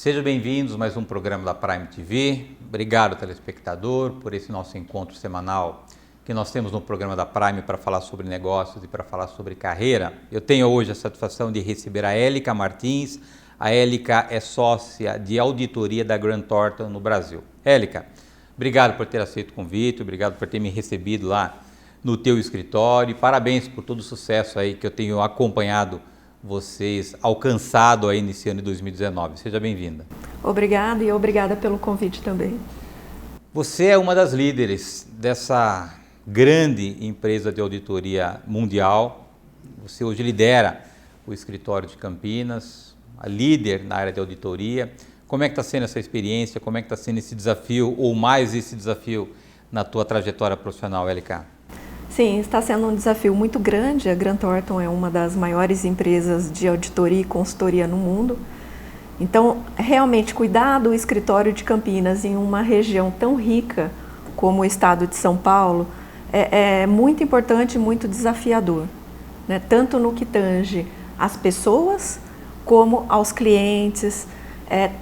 Sejam bem-vindos a mais um programa da Prime TV. Obrigado, telespectador, por esse nosso encontro semanal que nós temos no programa da Prime para falar sobre negócios e para falar sobre carreira. Eu tenho hoje a satisfação de receber a Élica Martins. A Élica é sócia de auditoria da Grant Thornton no Brasil. Élica, obrigado por ter aceito o convite, obrigado por ter me recebido lá no teu escritório e parabéns por todo o sucesso aí que eu tenho acompanhado vocês alcançado aí nesse ano de 2019. Seja bem-vinda. Obrigada e obrigada pelo convite também. Você é uma das líderes dessa grande empresa de auditoria mundial. Você hoje lidera o escritório de Campinas, a líder na área de auditoria. Como é que está sendo essa experiência? Como é que está sendo esse desafio ou mais esse desafio na tua trajetória profissional, Élica? Sim, está sendo um desafio muito grande. A Grant Thornton é uma das maiores empresas de auditoria e consultoria no mundo. Então, realmente, cuidar do escritório de Campinas em uma região tão rica como o estado de São Paulo é muito importante e muito desafiador, né? Tanto no que tange às pessoas como aos clientes,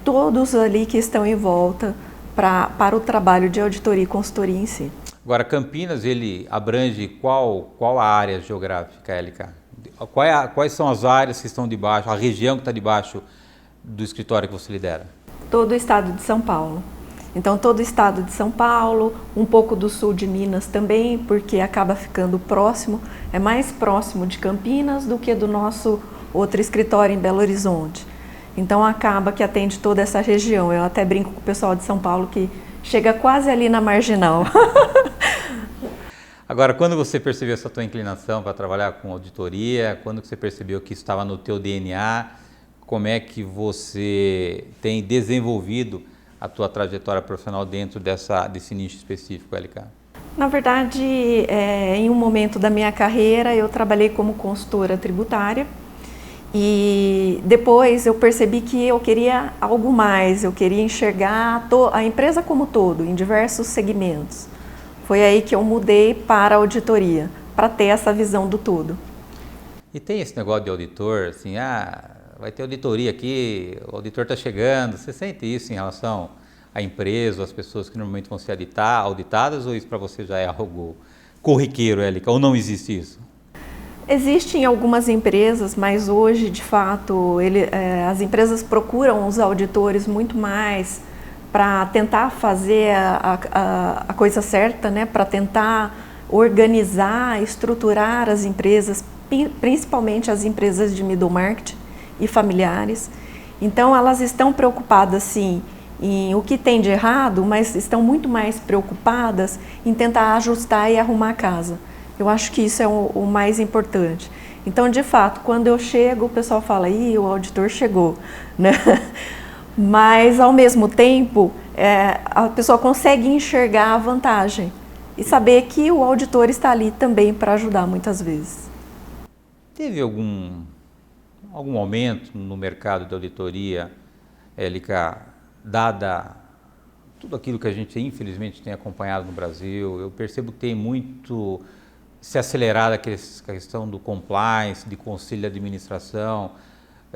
todos ali que estão em volta para o trabalho de auditoria e consultoria em si. Agora, Campinas, ele abrange qual a área geográfica, Élica? Quais são as áreas que estão debaixo, a região que está debaixo do escritório que você lidera? Todo o estado de São Paulo. Então, todo o estado de São Paulo, um pouco do sul de Minas também, porque acaba ficando próximo, é mais próximo de Campinas do que do nosso outro escritório em Belo Horizonte. Então, acaba que atende toda essa região. Eu até brinco com o pessoal de São Paulo que chega quase ali na marginal. Agora, quando você percebeu essa tua inclinação para trabalhar com auditoria, quando você percebeu que isso estava no teu DNA, como é que você tem desenvolvido a tua trajetória profissional dentro desse nicho específico, Élica? Na verdade, em um momento da minha carreira, eu trabalhei como consultora tributária e depois eu percebi que eu queria algo mais, eu queria enxergar a empresa como todo, em diversos segmentos. Foi aí que eu mudei para a auditoria, para ter essa visão do todo. E tem esse negócio de auditor, assim, vai ter auditoria aqui, o auditor está chegando. Você sente isso em relação à empresa, às pessoas que normalmente vão ser auditadas, ou isso para você já é algo corriqueiro, Élica, ou não existe isso? Existem algumas empresas, mas hoje, de fato, as empresas procuram os auditores muito mais para tentar fazer a coisa certa, né? Para tentar organizar, estruturar as empresas, principalmente as empresas de middle market e familiares. Então, elas estão preocupadas, sim, em o que tem de errado, mas estão muito mais preocupadas em tentar ajustar e arrumar a casa. Eu acho que isso é o mais importante. Então, de fato, quando eu chego, o pessoal fala, o auditor chegou, né? Mas, ao mesmo tempo, a pessoa consegue enxergar a vantagem e saber que o auditor está ali também para ajudar muitas vezes. Teve algum aumento no mercado de auditoria, Élica, dada tudo aquilo que a gente infelizmente tem acompanhado no Brasil? Eu percebo que tem muito se acelerado a questão do compliance, de conselho de administração.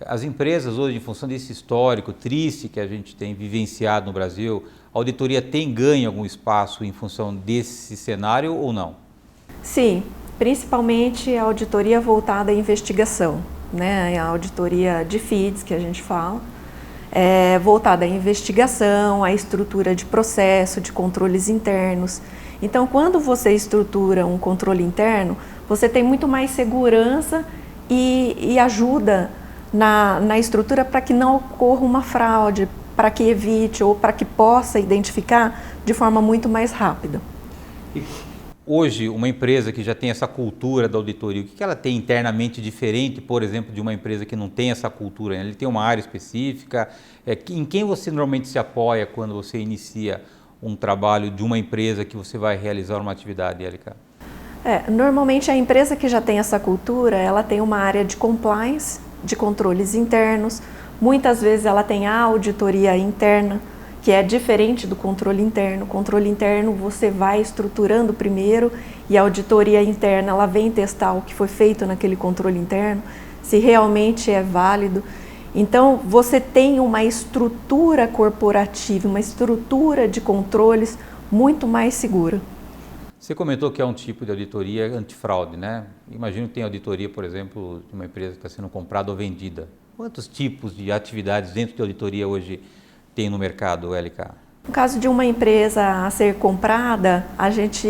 As empresas hoje, em função desse histórico triste que a gente tem vivenciado no Brasil, a auditoria tem ganho algum espaço em função desse cenário ou não? Sim, principalmente a auditoria voltada à investigação, né? A auditoria de FIDs, que a gente fala, voltada à investigação, à estrutura de processo, de controles internos. Então, quando você estrutura um controle interno, você tem muito mais segurança e ajuda na estrutura para que não ocorra uma fraude, para que evite ou para que possa identificar de forma muito mais rápida. Hoje, uma empresa que já tem essa cultura da auditoria, o que ela tem internamente diferente, por exemplo, de uma empresa que não tem essa cultura? Ele tem uma área específica? Em quem você normalmente se apoia quando você inicia um trabalho de uma empresa que você vai realizar uma atividade, Élica? Normalmente a empresa que já tem essa cultura, ela tem uma área de compliance, de controles internos. Muitas vezes ela tem a auditoria interna, que é diferente do controle interno. O controle interno você vai estruturando primeiro e a auditoria interna ela vem testar o que foi feito naquele controle interno, se realmente é válido. Então, você tem uma estrutura corporativa, uma estrutura de controles muito mais segura. Você comentou que é um tipo de auditoria antifraude, né? Imagino que tem auditoria, por exemplo, de uma empresa que está sendo comprada ou vendida. Quantos tipos de atividades dentro de auditoria hoje tem no mercado, LK? No caso de uma empresa a ser comprada, a gente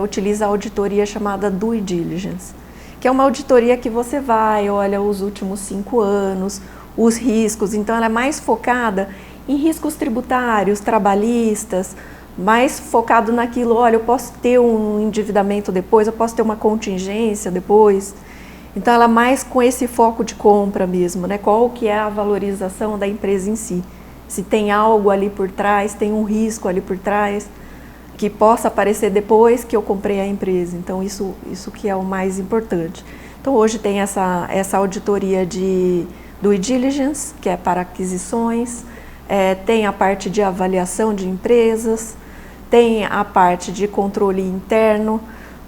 utiliza a auditoria chamada due diligence, que é uma auditoria que você vai, olha os últimos 5 anos, os riscos, então ela é mais focada em riscos tributários, trabalhistas, mais focado naquilo, olha, eu posso ter um endividamento depois, eu posso ter uma contingência depois. Então ela é mais com esse foco de compra mesmo, né? Qual que é a valorização da empresa em si. Se tem algo ali por trás, tem um risco ali por trás, que possa aparecer depois que eu comprei a empresa. Então isso que é o mais importante. Então hoje tem essa auditoria de due diligence, que é para aquisições, tem a parte de avaliação de empresas, tem a parte de controle interno,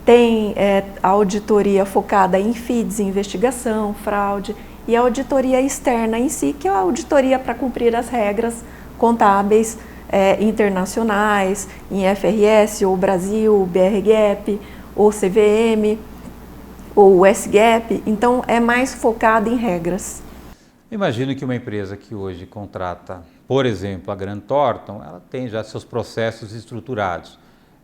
tem a auditoria focada em FIDs, investigação, fraude, e a auditoria externa em si, que é a auditoria para cumprir as regras contábeis internacionais, em FRS, ou Brasil, BRGAP, ou CVM, ou SGAP, então é mais focada em regras. Imagino que uma empresa que hoje contrata, por exemplo, a Grant Thornton, ela tem já seus processos estruturados.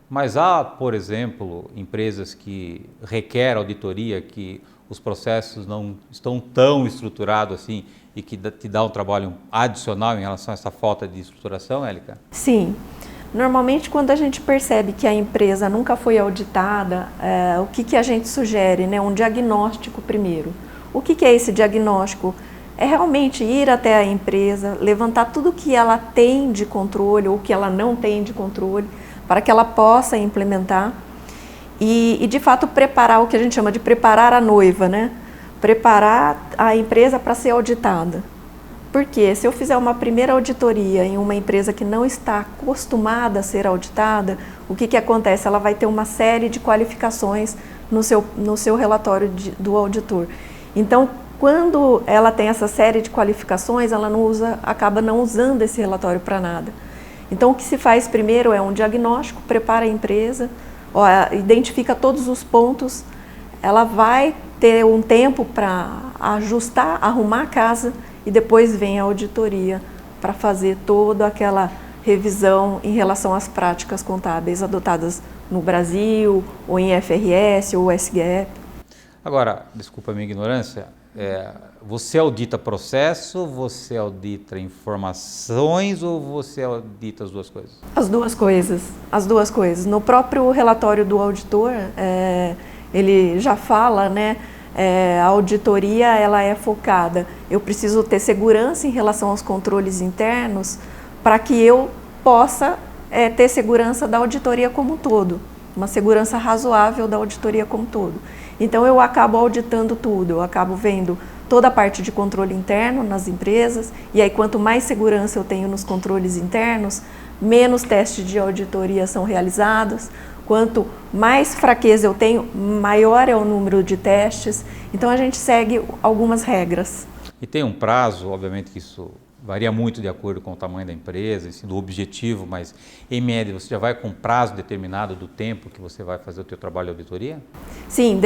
Mas há, por exemplo, empresas que requerem auditoria, que os processos não estão tão estruturados assim e que te dá um trabalho adicional em relação a essa falta de estruturação, Élica? Sim. Normalmente, quando a gente percebe que a empresa nunca foi auditada, o que a gente sugere? Né? Um diagnóstico primeiro. O que é esse diagnóstico? É realmente ir até a empresa, levantar tudo que ela tem de controle ou que ela não tem de controle, para que ela possa implementar e de fato preparar o que a gente chama de preparar a noiva, né? Preparar a empresa para ser auditada. Porque se eu fizer uma primeira auditoria em uma empresa que não está acostumada a ser auditada, o que acontece? Ela vai ter uma série de qualificações no seu relatório do auditor. Então, quando ela tem essa série de qualificações, ela acaba não usando esse relatório para nada. Então, o que se faz primeiro é um diagnóstico, prepara a empresa, identifica todos os pontos, ela vai ter um tempo para ajustar, arrumar a casa e depois vem a auditoria para fazer toda aquela revisão em relação às práticas contábeis adotadas no Brasil, ou em FRS, ou SGAP. Agora, desculpa a minha ignorância, você audita processo, você audita informações ou você audita as duas coisas? As duas coisas. No próprio relatório do auditor, ele já fala, né, a auditoria ela é focada, eu preciso ter segurança em relação aos controles internos para que eu possa ter segurança da auditoria como um todo, uma segurança razoável da auditoria como um todo. Então eu acabo auditando tudo, eu acabo vendo toda a parte de controle interno nas empresas, e aí quanto mais segurança eu tenho nos controles internos, menos testes de auditoria são realizados, quanto mais fraqueza eu tenho, maior é o número de testes, então a gente segue algumas regras. E tem um prazo, obviamente que isso varia muito de acordo com o tamanho da empresa, do objetivo, mas em média você já vai com um prazo determinado do tempo que você vai fazer o teu trabalho de auditoria? Sim,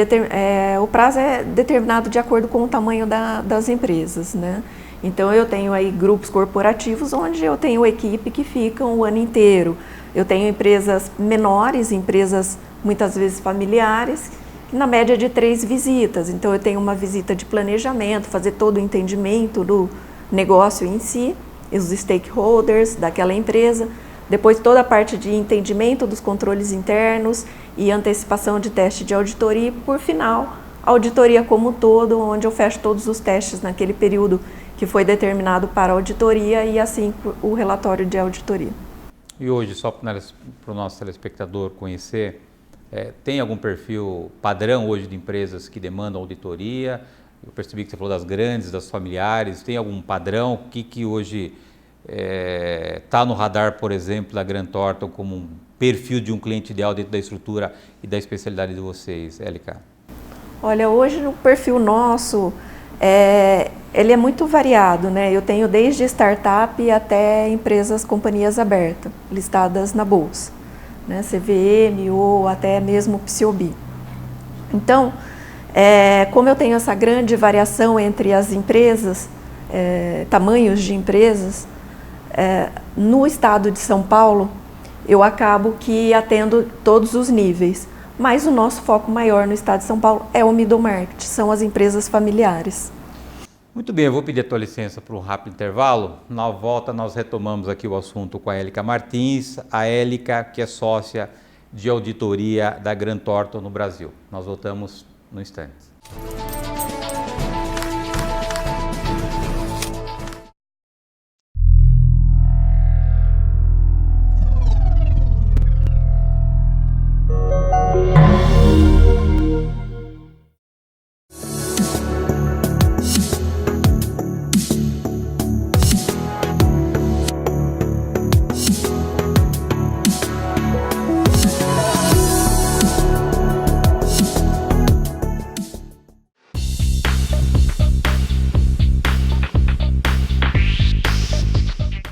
o prazo é determinado de acordo com o tamanho das empresas, né? Então eu tenho aí grupos corporativos onde eu tenho equipe que ficam o ano inteiro. Eu tenho empresas menores, empresas muitas vezes familiares, na média de 3 visitas. Então eu tenho uma visita de planejamento, fazer todo o entendimento do negócio em si, os stakeholders daquela empresa, depois toda a parte de entendimento dos controles internos e antecipação de teste de auditoria e, por final, a auditoria como um todo, onde eu fecho todos os testes naquele período que foi determinado para a auditoria e assim o relatório de auditoria. E hoje, só para o nosso telespectador conhecer, tem algum perfil padrão hoje de empresas que demandam auditoria? Eu percebi que você falou das grandes, das familiares. Tem algum padrão? O que hoje está no radar, por exemplo, da Grant Thornton como um perfil de um cliente ideal dentro da estrutura e da especialidade de vocês, LK? Olha, hoje no perfil nosso, Ele é muito variado, né? Eu tenho desde startup até empresas, companhias abertas, listadas na bolsa, né? CVM ou até mesmo PCOB. Então, como eu tenho essa grande variação entre as empresas, tamanhos de empresas, no estado de São Paulo, eu acabo que atendo todos os níveis. Mas o nosso foco maior no estado de São Paulo é o middle market, são as empresas familiares. Muito bem, eu vou pedir a tua licença para um rápido intervalo. Na volta nós retomamos aqui o assunto com a Élica Martins, a Élica que é sócia de auditoria da Grant Thornton no Brasil. Nós voltamos no instante.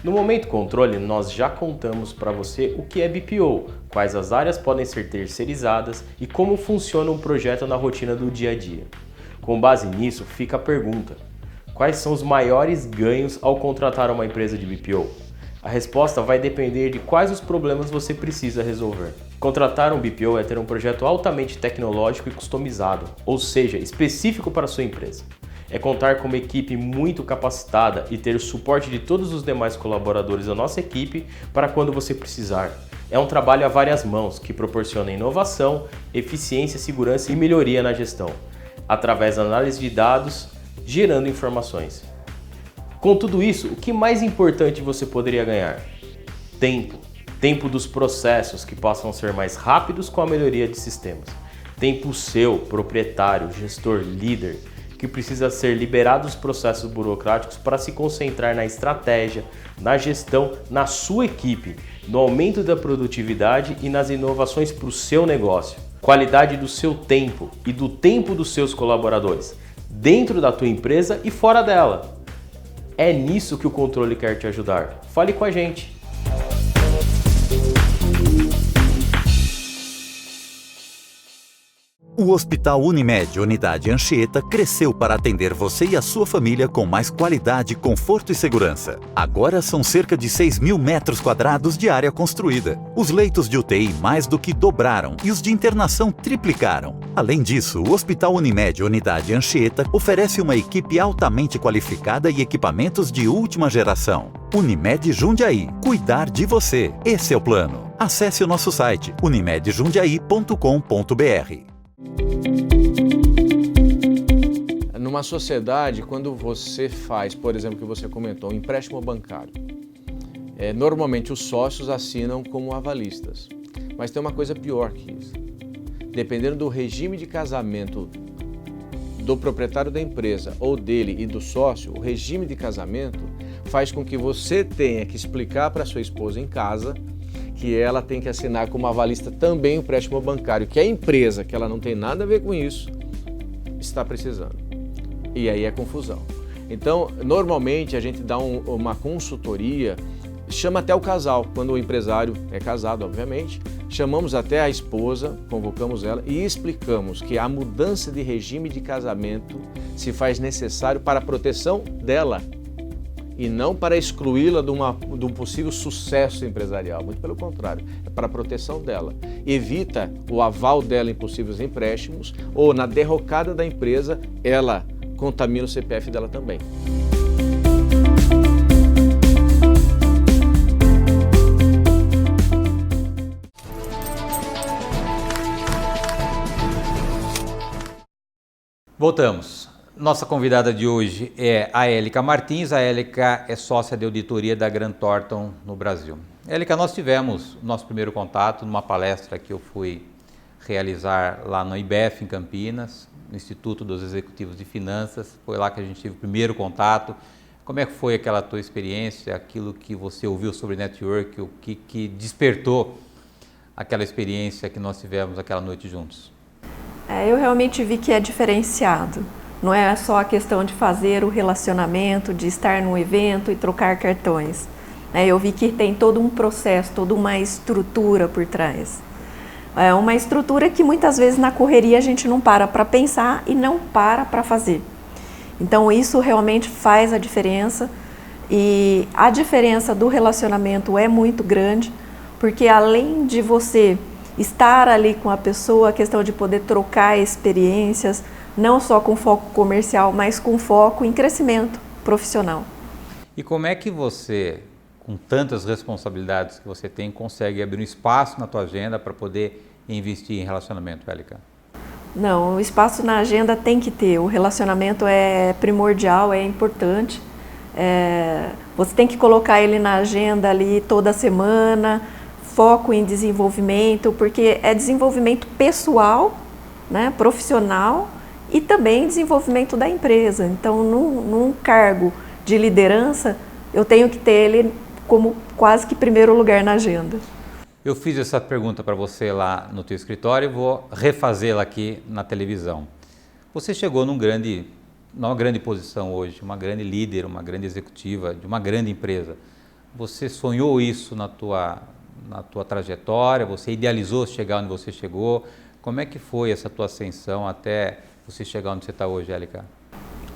No Momento Controle, nós já contamos para você o que é BPO, quais as áreas podem ser terceirizadas e como funciona um projeto na rotina do dia a dia. Com base nisso, fica a pergunta: quais são os maiores ganhos ao contratar uma empresa de BPO? A resposta vai depender de quais os problemas você precisa resolver. Contratar um BPO é ter um projeto altamente tecnológico e customizado, ou seja, específico para a sua empresa. É contar com uma equipe muito capacitada e ter o suporte de todos os demais colaboradores da nossa equipe para quando você precisar. É um trabalho a várias mãos que proporciona inovação, eficiência, segurança e melhoria na gestão, através da análise de dados, gerando informações. Com tudo isso, o que mais importante você poderia ganhar? Tempo. Tempo dos processos que possam ser mais rápidos com a melhoria de sistemas. Tempo seu, proprietário, gestor, líder, que precisa ser liberado dos processos burocráticos para se concentrar na estratégia, na gestão, na sua equipe, no aumento da produtividade e nas inovações para o seu negócio. Qualidade do seu tempo e do tempo dos seus colaboradores, dentro da tua empresa e fora dela. É nisso que o controle quer te ajudar. Fale com a gente. O Hospital Unimed Unidade Anchieta cresceu para atender você e a sua família com mais qualidade, conforto e segurança. Agora são cerca de 6.000 metros quadrados de área construída. Os leitos de UTI mais do que dobraram e os de internação triplicaram. Além disso, o Hospital Unimed Unidade Anchieta oferece uma equipe altamente qualificada e equipamentos de última geração. Unimed Jundiaí. Cuidar de você. Esse é o plano. Acesse o nosso site unimedjundiaí.com.br. Numa sociedade, quando você faz, por exemplo, que você comentou, um empréstimo bancário, normalmente os sócios assinam como avalistas. Mas tem uma coisa pior que isso. Dependendo do regime de casamento do proprietário da empresa ou dele e do sócio, o regime de casamento faz com que você tenha que explicar para sua esposa em casa que ela tem que assinar como avalista também o empréstimo bancário, que a empresa, que ela não tem nada a ver com isso, está precisando. E aí é confusão. Então, normalmente a gente dá uma consultoria, chama até o casal, quando o empresário é casado, obviamente, chamamos até a esposa, convocamos ela e explicamos que a mudança de regime de casamento se faz necessário para a proteção dela e não para excluí-la de um possível sucesso empresarial, muito pelo contrário, é para a proteção dela. Evita o aval dela em possíveis empréstimos ou na derrocada da empresa, ela contamina o CPF dela também. Voltamos. Nossa convidada de hoje é a Élica Martins. A Élica é sócia de auditoria da Grant Thornton no Brasil. Élica, nós tivemos o nosso primeiro contato numa palestra que eu fui realizar lá no IBEF em Campinas, no Instituto dos Executivos de Finanças. Foi lá que a gente teve o primeiro contato. Como é que foi aquela tua experiência, aquilo que você ouviu sobre network, o que despertou aquela experiência que nós tivemos aquela noite juntos? Eu realmente vi que é diferenciado. Não é só a questão de fazer o relacionamento, de estar num evento e trocar cartões. Eu vi que tem todo um processo, toda uma estrutura por trás. É uma estrutura que muitas vezes na correria a gente não para pensar e não para fazer. Então isso realmente faz a diferença, e a diferença do relacionamento é muito grande, porque além de você estar ali com a pessoa, a questão de poder trocar experiências, não só com foco comercial, mas com foco em crescimento profissional. E como é que você, com tantas responsabilidades que você tem, consegue abrir um espaço na tua agenda para poder investir em relacionamento, Élica? Não, o espaço na agenda tem que ter, o relacionamento é primordial, é importante. Você tem que colocar ele na agenda ali toda semana, foco em desenvolvimento, porque é desenvolvimento pessoal, né, profissional, e também desenvolvimento da empresa. Então, num cargo de liderança, eu tenho que ter ele como quase que primeiro lugar na agenda. Eu fiz essa pergunta para você lá no teu escritório e vou refazê-la aqui na televisão. Você chegou numa grande posição hoje, uma grande líder, uma grande executiva de uma grande empresa. Você sonhou isso na tua trajetória? Você idealizou chegar onde você chegou? Como é que foi essa tua ascensão até você chegar onde você está hoje, Élica?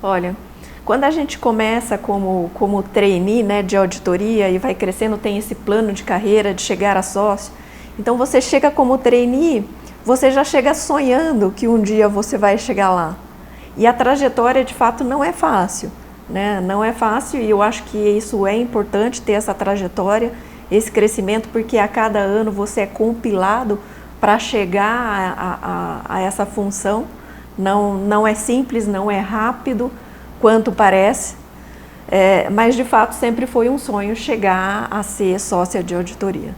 Olha, quando a gente começa como trainee, né, de auditoria e vai crescendo, tem esse plano de carreira de chegar a sócio. Então você chega como trainee, você já chega sonhando que um dia você vai chegar lá. E a trajetória de fato não é fácil, né? Não é fácil, e eu acho que isso é importante, ter essa trajetória, esse crescimento, porque a cada ano você é compilado para chegar a essa função. Não é simples, não é rápido quanto parece, mas de fato sempre foi um sonho chegar a ser sócia de auditoria.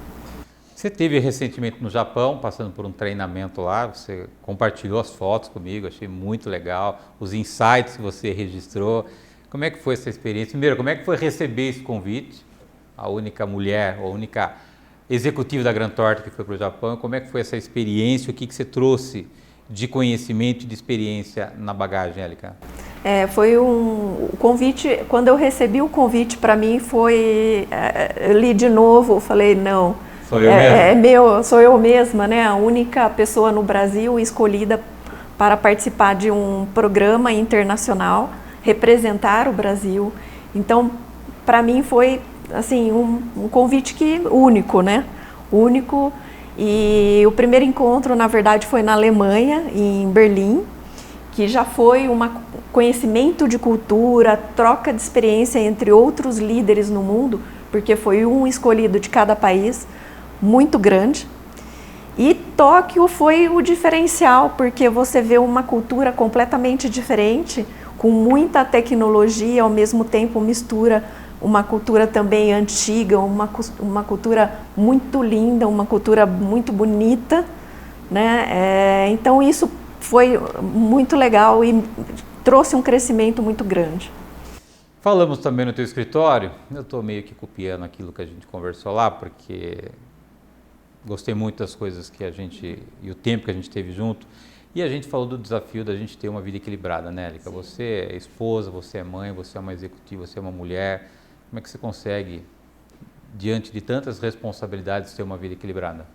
Você esteve recentemente no Japão, passando por um treinamento lá, você compartilhou as fotos comigo, achei muito legal, os insights que você registrou. Como é que foi essa experiência? Primeiro, como é que foi receber esse convite? A única mulher, a única executiva da Grant Thornton que foi para o Japão, como é que foi essa experiência, o que você trouxe de conhecimento e de experiência na bagagem, Élica? Foi um convite, quando eu recebi o convite, para mim foi, eu li de novo, falei, não, sou eu mesma? Sou eu mesma, né? A única pessoa no Brasil escolhida para participar de um programa internacional, representar o Brasil. Então, para mim foi assim, um convite único, né? Único. E o primeiro encontro, na verdade, foi na Alemanha, em Berlim, que já foi um conhecimento de cultura, troca de experiência entre outros líderes no mundo, porque foi um escolhido de cada país, muito grande. E Tóquio foi o diferencial, porque você vê uma cultura completamente diferente, com muita tecnologia, ao mesmo tempo mistura uma cultura também antiga, uma cultura muito linda, uma cultura muito bonita, né? Então isso foi muito legal e trouxe um crescimento muito grande. Falamos também no teu escritório, eu estou meio que copiando aquilo que a gente conversou lá, porque gostei muito das coisas que a gente, e o tempo que a gente teve junto, e a gente falou do desafio da gente ter uma vida equilibrada, né, Élica? Você é esposa, você é mãe, você é uma executiva, você é uma mulher. Como é que você consegue, diante de tantas responsabilidades, ter uma vida equilibrada?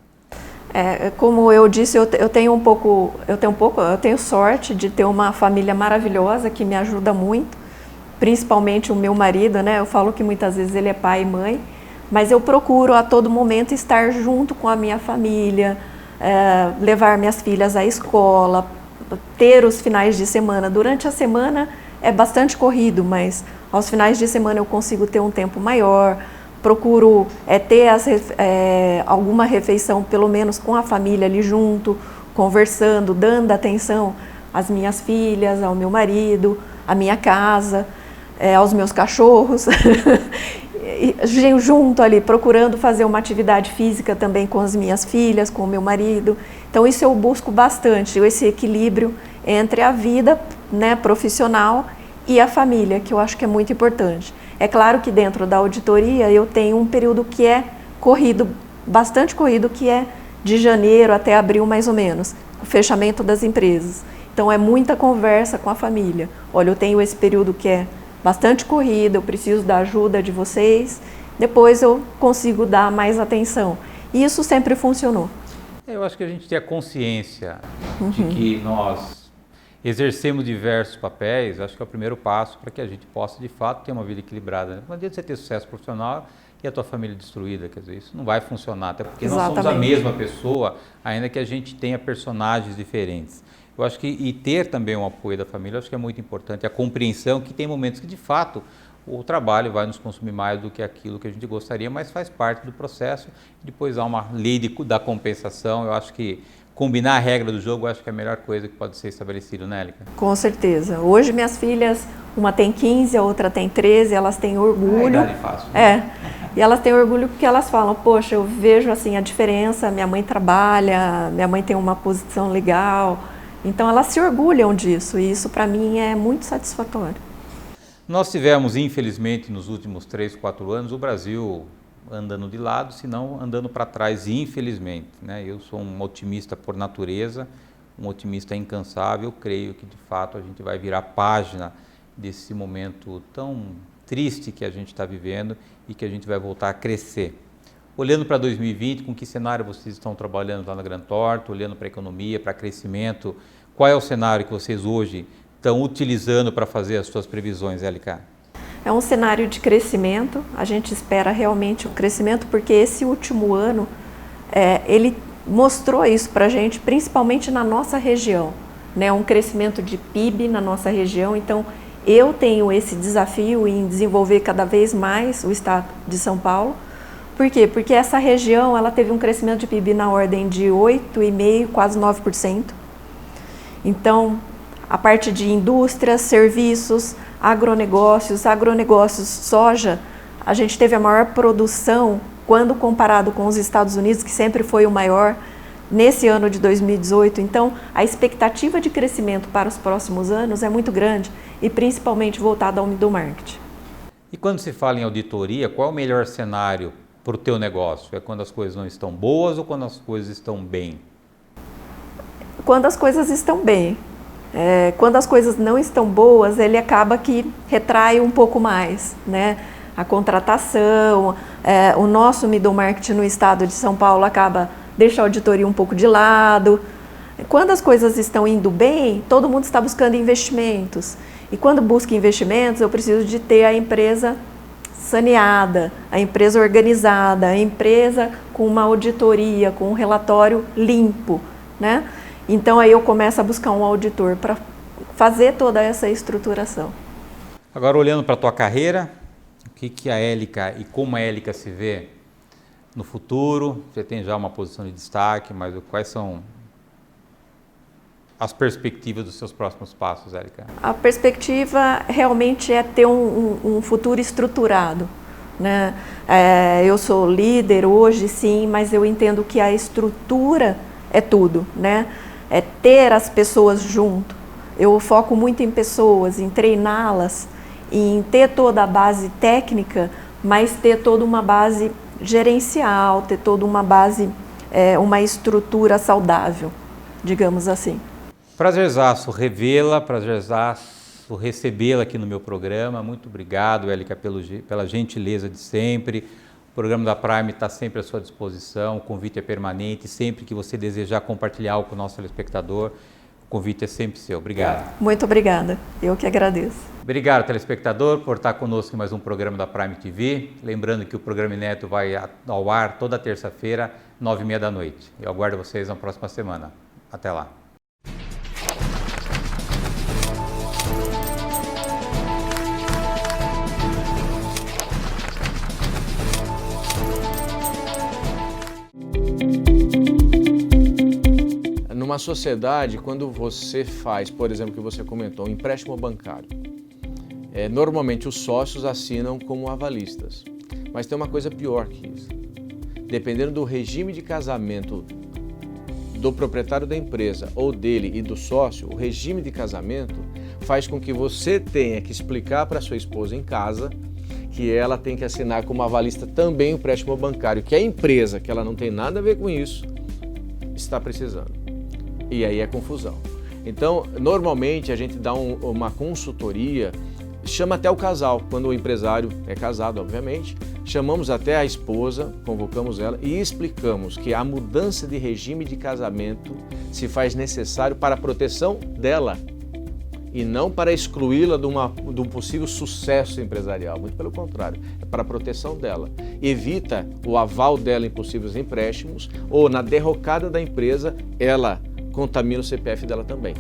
Como eu disse, eu tenho sorte de ter uma família maravilhosa que me ajuda muito, principalmente o meu marido, né? Eu falo que muitas vezes ele é pai e mãe, mas eu procuro a todo momento estar junto com a minha família, levar minhas filhas à escola, ter os finais de semana. Durante a semana é bastante corrido, mas aos finais de semana eu consigo ter um tempo maior, procuro ter alguma refeição, pelo menos com a família ali junto, conversando, dando atenção às minhas filhas, ao meu marido, à minha casa, aos meus cachorros, junto ali, procurando fazer uma atividade física também com as minhas filhas, com o meu marido. Então isso eu busco bastante, esse equilíbrio entre a vida, né, profissional e a família, que eu acho que é muito importante. É claro que dentro da auditoria eu tenho um período que é corrido, bastante corrido, que é de janeiro até abril mais ou menos, o fechamento das empresas. Então é muita conversa com a família. Olha, eu tenho esse período que é bastante corrida, eu preciso da ajuda de vocês, depois eu consigo dar mais atenção. E isso sempre funcionou. Eu acho que a gente tem a consciência de que nós exercemos diversos papéis, acho que é o primeiro passo para que a gente possa, de fato, ter uma vida equilibrada. Não adianta você ter sucesso profissional e a tua família destruída, quer dizer, isso não vai funcionar, até porque nós somos a mesma pessoa, ainda que a gente tenha personagens diferentes. Eu acho que, e ter também um apoio da família, eu acho que é muito importante, a compreensão que tem momentos que, de fato, o trabalho vai nos consumir mais do que aquilo que a gente gostaria, mas faz parte do processo. Depois há uma lei da compensação. Eu acho que combinar a regra do jogo, eu acho que é a melhor coisa que pode ser estabelecida, né, Élica? Com certeza. Hoje minhas filhas, uma tem 15, a outra tem 13, elas têm orgulho. É a idade fácil, né? E elas têm orgulho porque elas falam, poxa, eu vejo assim a diferença, minha mãe trabalha, minha mãe tem uma posição legal. Então elas se orgulham disso e isso para mim é muito satisfatório. Nós tivemos, infelizmente, nos últimos 3, 4 anos, o Brasil andando de lado, se não andando para trás, infelizmente, né? Eu sou um otimista por natureza, um otimista incansável, creio que de fato a gente vai virar página desse momento tão triste que a gente está vivendo e que a gente vai voltar a crescer. Olhando para 2020, com que cenário vocês estão trabalhando lá na Grantorto, olhando para a economia, para crescimento, qual é o cenário que vocês hoje estão utilizando para fazer as suas previsões, Élica? É um cenário de crescimento, a gente espera realmente o crescimento, porque esse último ano, ele mostrou isso para a gente, principalmente na nossa região, né? Um crescimento de PIB na nossa região, então eu tenho esse desafio em desenvolver cada vez mais o estado de São Paulo. Por quê? Porque essa região ela teve um crescimento de PIB na ordem de 8,5%, quase 9%. Então, a parte de indústrias, serviços, agronegócios, soja, a gente teve a maior produção quando comparado com os Estados Unidos, que sempre foi o maior, nesse ano de 2018. Então, a expectativa de crescimento para os próximos anos é muito grande e principalmente voltada ao middle market. E quando se fala em auditoria, qual é o melhor cenário para o teu negócio? É quando as coisas não estão boas ou quando as coisas estão bem? Quando as coisas estão bem. Quando as coisas não estão boas, ele acaba que retrai um pouco mais, né? A contratação, o nosso middle market no estado de São Paulo deixa a auditoria um pouco de lado. Quando as coisas estão indo bem, todo mundo está buscando investimentos. E quando busca investimentos, eu preciso de ter a empresa saneada, a empresa organizada, a empresa com uma auditoria, com um relatório limpo, né? Então aí eu começo a buscar um auditor para fazer toda essa estruturação. Agora olhando para a tua carreira, o que a Élica e como a Élica se vê no futuro? Você tem já uma posição de destaque, mas quais são as perspectivas dos seus próximos passos, Élica? A perspectiva realmente é ter um futuro estruturado, né? Eu sou líder hoje, sim, mas eu entendo que a estrutura é tudo, né? É ter as pessoas junto. Eu foco muito em pessoas, em treiná-las, em ter toda a base técnica, mas ter toda uma base gerencial, ter toda uma base, uma estrutura saudável, digamos assim. Prazerzaço revê-la, prazerzaço recebê-la aqui no meu programa. Muito obrigado, Élica, pela gentileza de sempre. O programa da Prime está sempre à sua disposição, o convite é permanente, sempre que você desejar compartilhar algo com o nosso telespectador, o convite é sempre seu. Obrigado. Muito obrigada, eu que agradeço. Obrigado, telespectador, por estar conosco em mais um programa da Prime TV. Lembrando que o programa inédito vai ao ar toda terça-feira, 9h30 da noite. Eu aguardo vocês na próxima semana. Até lá. Numa sociedade, quando você faz, por exemplo, o que você comentou, um empréstimo bancário, normalmente os sócios assinam como avalistas. Mas tem uma coisa pior que isso. Dependendo do regime de casamento do proprietário da empresa ou dele e do sócio, o regime de casamento faz com que você tenha que explicar para sua esposa em casa que ela tem que assinar como avalista também o empréstimo bancário, que a empresa, que ela não tem nada a ver com isso, está precisando. E aí é confusão. Então, normalmente a gente dá uma consultoria, chama até o casal, quando o empresário é casado, obviamente, chamamos até a esposa, convocamos ela e explicamos que a mudança de regime de casamento se faz necessário para a proteção dela e não para excluí-la de um possível sucesso empresarial, muito pelo contrário, é para a proteção dela. Evita o aval dela em possíveis empréstimos ou na derrocada da empresa, ela contamina o CPF dela também.